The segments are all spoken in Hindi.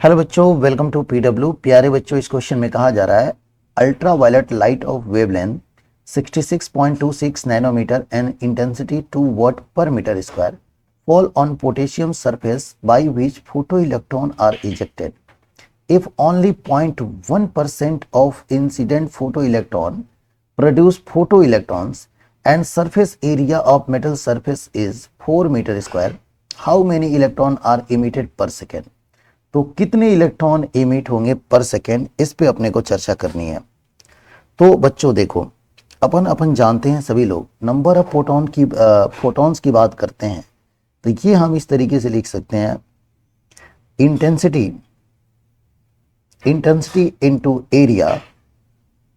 हेलो बच्चों, वेलकम टू पीडब्ल्यू। प्यारे बच्चों, इस क्वेश्चन में कहा जा रहा है ultra violet light of wavelength 66.26 nanometer and intensity 2 watt per meter square fall on potassium surface by which photo electron are ejected if only 0.1% of incident photo electron produce photo electrons and surface area of metal surface is 4 meter square, how many electron are emitted per second. तो कितने इलेक्ट्रॉन एमिट होंगे पर सेकेंड, इस पे अपने को चर्चा करनी है। तो बच्चों देखो, अपन जानते हैं सभी लोग नंबर ऑफ फोटॉन्स की बात करते हैं, तो ये हम इस तरीके से लिख सकते हैं intensity into area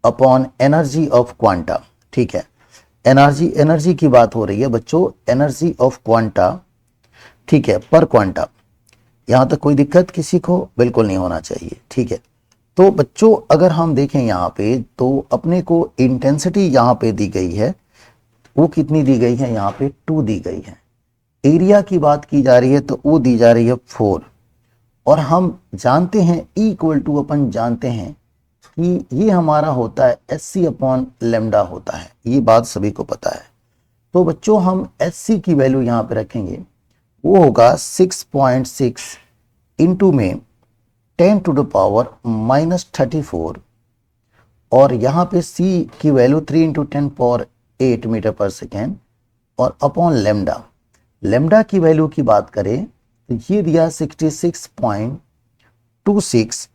upon energy of quanta. ठीक है, एनर्जी की बात हो रही है बच्चों, एनर्जी ऑफ क्वांटा। ठीक है, पर क्वांटा। यहां तक कोई दिक्कत किसी को बिल्कुल नहीं होना चाहिए। ठीक है, तो बच्चों अगर हम देखें यहां पे, तो अपने को इंटेंसिटी यहां पे दी गई है, वो कितनी दी गई है, यहां पे 2 दी गई है। एरिया की बात की जा रही है तो वो दी जा रही है 4। और हम जानते हैं अपन जानते हैं कि ये हमारा होता है SC अपॉन लेमडा होता है, ये बात सभी को पता है। तो बच्चों हम SC की वैल्यू यहां पे रखेंगे, वो होगा 6.6 इंटू में 10 टू द पावर -34, और यहाँ पे C की वैल्यू 3 इंटू 10 पावर 8 मीटर पर सेकेंड, और अपॉन लेमडा की वैल्यू की बात करें तो ये दिया 66.26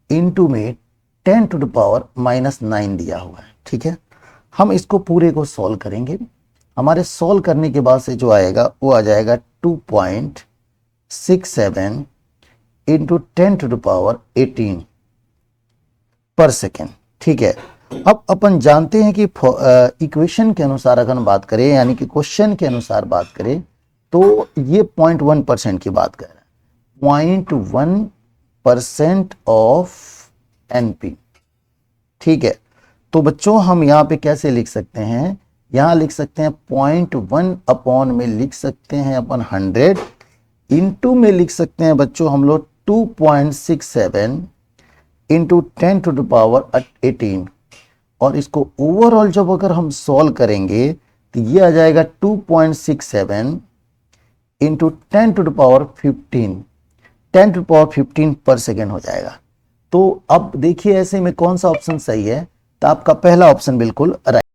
इंटू में 10 टू द पावर -9 दिया हुआ है। ठीक है, हम इसको पूरे को सॉल्व करेंगे। हमारे सॉल्व करने के बाद से जो आएगा वो आ जाएगा 2.67 इंटू 10 टू द पावर 18 पर सेकेंड। ठीक है, अब अपन जानते हैं कि इक्वेशन के अनुसार अगर हम बात करें, यानी कि क्वेश्चन के अनुसार बात करें, तो ये 0.1% की बात कर रहे हैं, 0.1% ऑफ NP। ठीक है, तो बच्चों हम यहाँ पे कैसे लिख सकते हैं, यहां लिख सकते हैं 0.1 अपॉन में लिख सकते हैं अपन 100, इंटू में लिख सकते हैं बच्चों हम लोग 2.67 इंटू 10 टू द पावर 18, और इसको ओवरऑल जब अगर हम सॉल्व करेंगे तो ये आ जाएगा 2.67 into 10 to the power 15, 10 to the power 15 per second हो जाएगा। तो अब देखिए ऐसे में कौन सा ऑप्शन सही है, तो आपका पहला ऑप्शन बिल्कुल राइट।